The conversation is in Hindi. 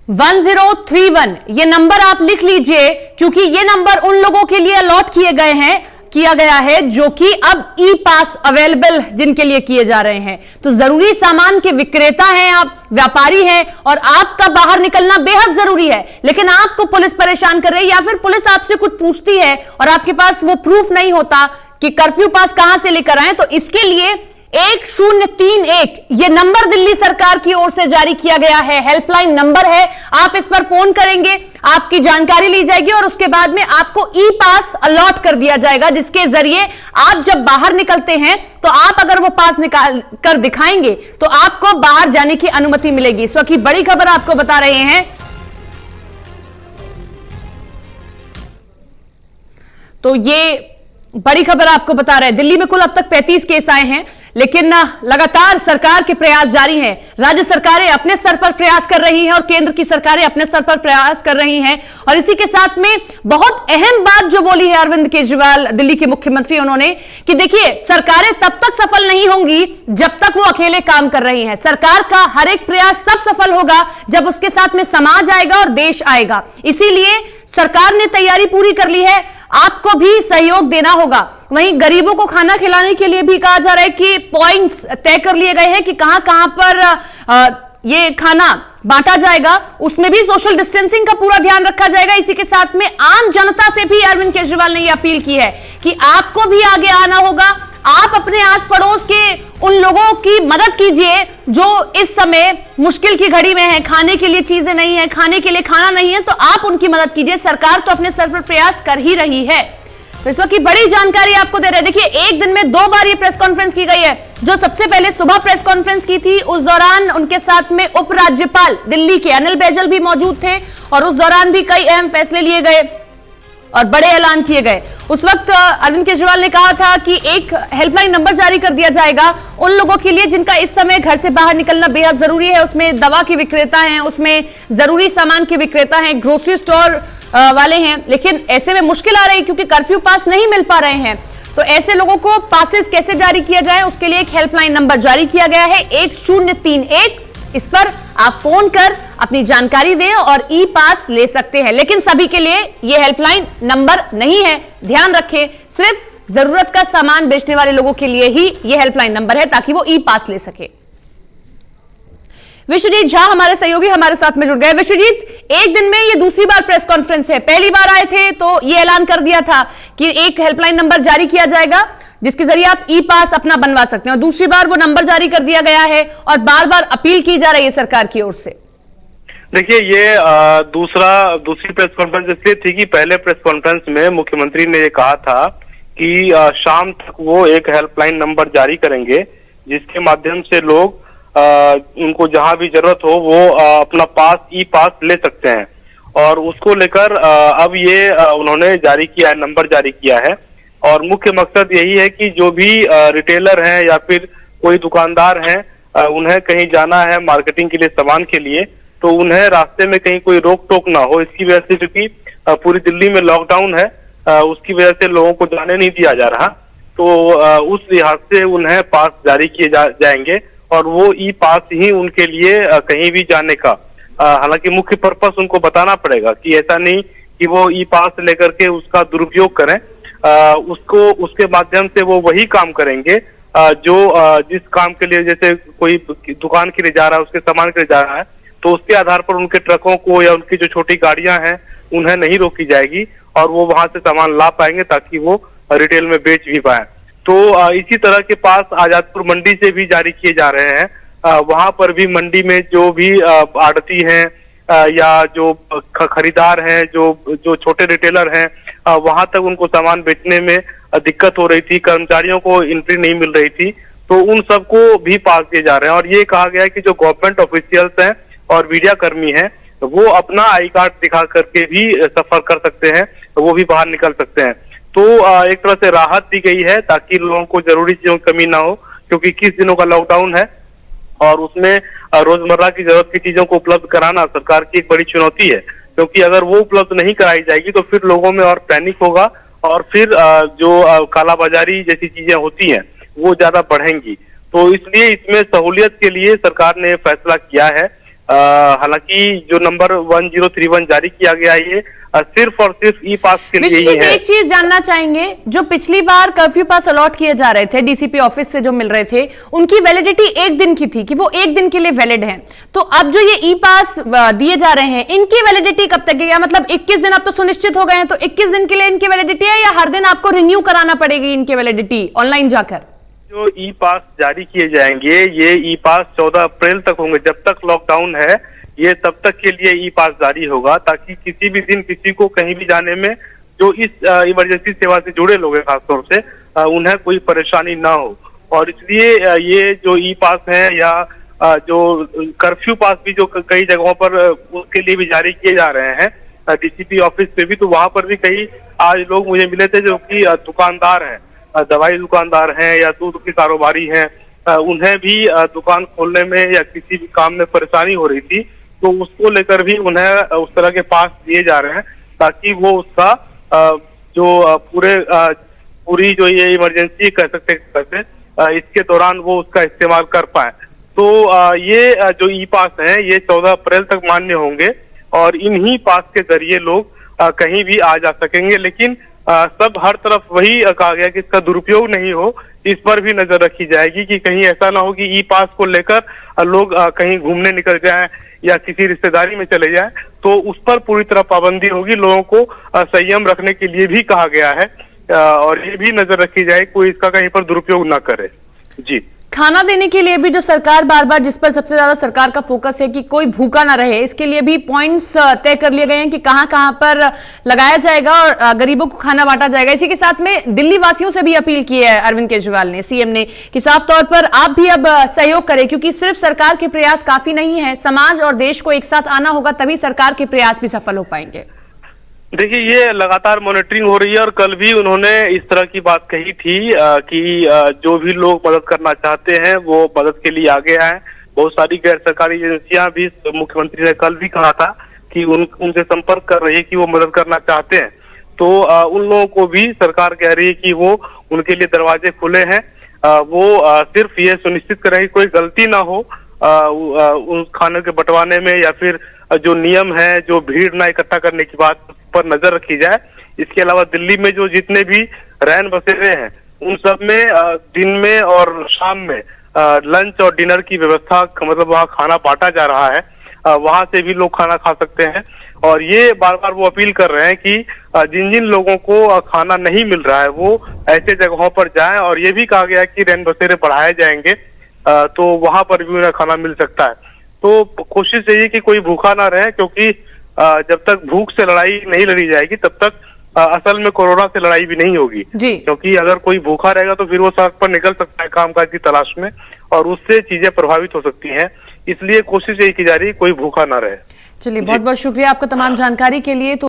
1031 ये नंबर आप लिख लीजिए, क्योंकि ये नंबर उन लोगों के लिए अलॉट किया गया है जो कि अब ई पास अवेलेबल जिनके लिए किए जा रहे हैं। तो जरूरी सामान के विक्रेता हैं आप, व्यापारी हैं, और आपका बाहर निकलना बेहद जरूरी है, लेकिन आपको पुलिस परेशान कर रही है या फिर पुलिस आपसे कुछ पूछती है और आपके पास वो प्रूफ नहीं होता कि कर्फ्यू पास कहां से लेकर आए, तो इसके लिए 1031 ये नंबर दिल्ली सरकार की ओर से जारी किया गया है, हेल्पलाइन नंबर है। आप इस पर फोन करेंगे, आपकी जानकारी ली जाएगी और उसके बाद में आपको ई पास अलॉट कर दिया जाएगा, जिसके जरिए आप जब बाहर निकलते हैं तो आप अगर वो पास निकाल कर दिखाएंगे तो आपको बाहर जाने की अनुमति मिलेगी। इस वक्त की बड़ी खबर आपको बता रहे हैं। तो ये बड़ी खबर आपको बता रहे हैं, दिल्ली में कुल अब तक 35 केस आए हैं, लेकिन लगातार सरकार के प्रयास जारी हैं। राज्य सरकारें अपने स्तर पर प्रयास कर रही हैं और केंद्र की सरकारें अपने स्तर पर प्रयास कर रही हैं। और इसी के साथ में बहुत अहम बात जो बोली है अरविंद केजरीवाल, दिल्ली के मुख्यमंत्री, उन्होंने कि देखिए सरकारें तब तक सफल नहीं होंगी जब तक वो अकेले काम कर रही हैं। सरकार का हर एक प्रयास तब सफल होगा जब उसके साथ में समाज आएगा और देश आएगा। इसीलिए सरकार ने तैयारी पूरी कर ली है, आपको भी सहयोग देना होगा। वहीं गरीबों को खाना खिलाने के लिए भी कहा जा रहा है कि पॉइंट्स तय कर लिए गए हैं कि कहां कहां पर ये खाना बांटा जाएगा, उसमें भी सोशल डिस्टेंसिंग का पूरा ध्यान रखा जाएगा। इसी के साथ में आम जनता से भी अरविंद केजरीवाल ने यह अपील की है कि आपको भी आगे आना होगा, आप अपने आस पड़ोस के उन लोगों की मदद कीजिए जो इस समय मुश्किल की घड़ी में है, खाने के लिए चीजें नहीं है, खाने के लिए खाना नहीं है, तो आप उनकी मदद कीजिए। सरकार तो अपने स्तर पर प्रयास कर ही रही है। तो इस वक्त की बड़ी जानकारी आपको दे रहे हैं। देखिए एक दिन में 2 बार ये प्रेस कॉन्फ्रेंस की गई है। जो सबसे पहले सुबह प्रेस कॉन्फ्रेंस की थी, उस दौरान उनके साथ में उपराज्यपाल दिल्ली के अनिल बैजल भी मौजूद थे और उस दौरान भी कई अहम फैसले लिए गए और बड़े ऐलान किए गए। उस वक्त अरविंद केजरीवाल ने कहा था कि एक हेल्पलाइन नंबर जारी कर दिया जाएगा उन लोगों के लिए जिनका इस समय घर से बाहर निकलना बेहद जरूरी है। उसमें दवा के विक्रेता हैं, उसमें जरूरी सामान के विक्रेता हैं, ग्रोसरी स्टोर वाले हैं, लेकिन ऐसे में मुश्किल आ रही क्योंकि कर्फ्यू पास नहीं मिल पा रहे हैं। तो ऐसे लोगों को पासेस कैसे जारी किया जाए, उसके लिए एक हेल्पलाइन नंबर जारी किया गया है 1031। इस पर आप फोन कर अपनी जानकारी दें और ई पास ले सकते हैं, लेकिन सभी के लिए यह हेल्पलाइन नंबर नहीं है, ध्यान रखें। सिर्फ जरूरत का सामान बेचने वाले लोगों के लिए ही यह हेल्पलाइन नंबर है ताकि वो ई पास ले सके। विश्वजीत झा हमारे सहयोगी हमारे साथ में जुड़ गए। विश्वजीत, एक दिन में ये दूसरी बार प्रेस कॉन्फ्रेंस है, पहली बार आए थे तो ये ऐलान कर दिया था कि एक हेल्पलाइन नंबर जारी किया जाएगा जिसके जरिए आप ई पास अपना बनवा सकते हैं, और दूसरी बार वो नंबर जारी कर दिया गया है और बार बार अपील की जा रही है सरकार की ओर से। देखिए ये दूसरी प्रेस कॉन्फ्रेंस इसलिए थी कि पहले प्रेस कॉन्फ्रेंस में मुख्यमंत्री ने ये कहा था कि शाम तक वो एक हेल्पलाइन नंबर जारी करेंगे जिसके माध्यम से लोग उनको जहां भी जरूरत हो वो अपना पास ई पास ले सकते हैं। और उसको लेकर अब ये उन्होंने जारी किया है, नंबर जारी किया है। और मुख्य मकसद यही है कि जो भी रिटेलर हैं या फिर कोई दुकानदार हैं, उन्हें कहीं जाना है मार्केटिंग के लिए, सामान के लिए, तो उन्हें रास्ते में कहीं कोई रोक टोक ना हो। इसकी वजह से क्योंकि पूरी दिल्ली में लॉकडाउन है, उसकी वजह से लोगों को जाने नहीं दिया जा रहा, तो उस लिहाज से उन्हें पास जारी किए जाएंगे और वो ई पास ही उनके लिए कहीं भी जाने का, हालांकि मुख्य पर्पस उनको बताना पड़ेगा कि ऐसा नहीं कि वो ई पास लेकर के उसका दुरुपयोग करें। उसके माध्यम से वो वही काम करेंगे जो जिस काम के लिए, जैसे कोई दुकान के लिए जा रहा है, उसके सामान के लिए जा रहा है, तो उसके आधार पर उनके ट्रकों को या उनकी जो छोटी गाड़ियां हैं उन्हें नहीं रोकी जाएगी और वो वहां से सामान ला पाएंगे ताकि वो रिटेल में बेच भी पाए। तो इसी तरह के पास आजादपुर मंडी से भी जारी किए जा रहे हैं। वहां पर भी मंडी में जो भी आड़ती हैं या जो खरीदार हैं, जो छोटे रिटेलर हैं, वहां तक उनको सामान बेचने में दिक्कत हो रही थी, कर्मचारियों को एंट्री नहीं मिल रही थी, तो उन सबको भी पास दिए जा रहे हैं। और ये कहा गया है कि जो गवर्नमेंट ऑफिशियल्स हैं और मीडिया कर्मी हैं वो अपना आई कार्ड दिखा करके भी सफर कर सकते हैं, वो भी बाहर निकल सकते हैं। तो एक तरह से राहत दी गई है ताकि लोगों को जरूरी चीजों की कमी ना हो, क्योंकि 21 दिनों का लॉकडाउन है और उसमें रोजमर्रा की जरूरत की चीजों को उपलब्ध कराना सरकार की एक बड़ी चुनौती है, क्योंकि अगर वो उपलब्ध नहीं कराई जाएगी तो फिर लोगों में और पैनिक होगा और फिर जो कालाबाजारी जैसी चीजें होती हैं वो ज्यादा बढ़ेंगी। तो इसलिए इसमें सहूलियत के लिए सरकार ने फैसला किया है हालांकि जो नंबर 1031 जारी किया गया है ये सिर्फ और सिर्फ ई पास के लिए ही है। एक चीज जानना चाहेंगे, जो पिछली बार कर्फ्यू पास अलॉट किए जा रहे थे डीसीपी ऑफिस से जो मिल रहे थे, उनकी वैलिडिटी 1 दिन की थी कि वो 1 दिन के लिए वैलिड है। तो अब जो ये ई पास दिए जा रहे हैं, इनकी वैलिडिटी कब तक है? मतलब 21 दिन अब तो सुनिश्चित हो गए हैं, तो 21 दिन के लिए इनकी वैलिडिटी है या हर दिन आपको रिन्यू कराना पड़ेगी इनकी वैलिडिटी ऑनलाइन जाकर? जो ई पास जारी किए जाएंगे ये ई पास 14 अप्रैल तक होंगे। जब तक लॉकडाउन है ये तब तक के लिए ई पास जारी होगा, ताकि किसी भी दिन किसी को कहीं भी जाने में जो इस इमरजेंसी सेवा से जुड़े लोग हैं खासतौर से उन्हें कोई परेशानी ना हो। और इसलिए ये जो ई पास है या जो कर्फ्यू पास भी जो कई जगहों पर उसके लिए भी जारी किए जा रहे हैं डीसीपी ऑफिस पे भी, तो वहां पर भी कई आज लोग मुझे मिले थे जो कि दुकानदार हैं, दवाई दुकानदार हैं या दूध के कारोबारी हैं, उन्हें भी दुकान खोलने में या किसी भी काम में परेशानी हो रही थी, तो उसको लेकर भी उन्हें उस तरह के पास दिए जा रहे हैं ताकि वो उसका जो पूरी जो ये इमरजेंसी कह सकते इसके दौरान वो उसका इस्तेमाल कर पाए। तो ये जो ई पास हैं ये 14 अप्रैल तक मान्य होंगे और इन्हीं पास के जरिए लोग कहीं भी आ जा सकेंगे। लेकिन सब हर तरफ वही कहा गया कि इसका दुरुपयोग नहीं हो, इस पर भी नजर रखी जाएगी कि कहीं ऐसा ना हो कि ई पास को लेकर लोग कहीं घूमने निकल जाएं या किसी रिश्तेदारी में चले जाएं, तो उस पर पूरी तरह पाबंदी होगी। लोगों को संयम रखने के लिए भी कहा गया है और ये भी नजर रखी जाए कोई इसका कहीं पर दुरुपयोग ना करे। जी, खाना देने के लिए भी जो सरकार बार बार जिस पर सबसे ज्यादा सरकार का फोकस है कि कोई भूखा ना रहे, इसके लिए भी पॉइंट्स तय कर लिए गए हैं कि कहां कहां पर लगाया जाएगा और गरीबों को खाना बांटा जाएगा। इसी के साथ में दिल्ली वासियों से भी अपील की है अरविंद केजरीवाल ने, सीएम ने, कि साफ तौर पर आप भी अब सहयोग करें, क्योंकि सिर्फ सरकार के प्रयास काफी नहीं है, समाज और देश को एक साथ आना होगा, तभी सरकार के प्रयास भी सफल हो पाएंगे। देखिए ये लगातार मॉनिटरिंग हो रही है और कल भी उन्होंने इस तरह की बात कही थी कि जो भी लोग मदद करना चाहते हैं वो मदद के लिए आगे आए। बहुत सारी गैर सरकारी एजेंसियां भी मुख्यमंत्री ने कल भी कहा था कि उनसे संपर्क कर रही है कि वो मदद करना चाहते हैं। तो उन लोगों को भी सरकार कह रही है कि वो उनके लिए दरवाजे खुले हैं। वो सिर्फ ये सुनिश्चित करें कि कोई गलती ना हो उन खाने के बंटवाने में, या फिर जो नियम है, जो भीड़ ना इकट्ठा करने की बात पर नजर रखी जाए। इसके अलावा दिल्ली में जो जितने भी रैन बसेरे हैं उन सब में दिन में और शाम में लंच और डिनर की व्यवस्था, मतलब वहाँ खाना बांटा जा रहा है, वहां से भी लोग खाना खा सकते हैं। और ये बार बार वो अपील कर रहे हैं कि जिन जिन लोगों को खाना नहीं मिल रहा है वो ऐसे जगहों पर जाएं, और ये भी कहा गया है कि रैन बसेरे बढ़ाए जाएंगे तो वहां पर भी उन्हें खाना मिल सकता है। तो कोशिश यही कि कोई भूखा ना रहे, क्योंकि जब तक भूख से लड़ाई नहीं लड़ी जाएगी तब तक असल में कोरोना से लड़ाई भी नहीं होगी। क्योंकि अगर कोई भूखा रहेगा तो फिर वो सड़क पर निकल सकता है कामकाज की तलाश में और उससे चीजें प्रभावित हो सकती हैं। इसलिए कोशिश यही की जा रही है कोई भूखा ना रहे। चलिए, बहुत बहुत शुक्रिया आपका तमाम जानकारी के लिए। तो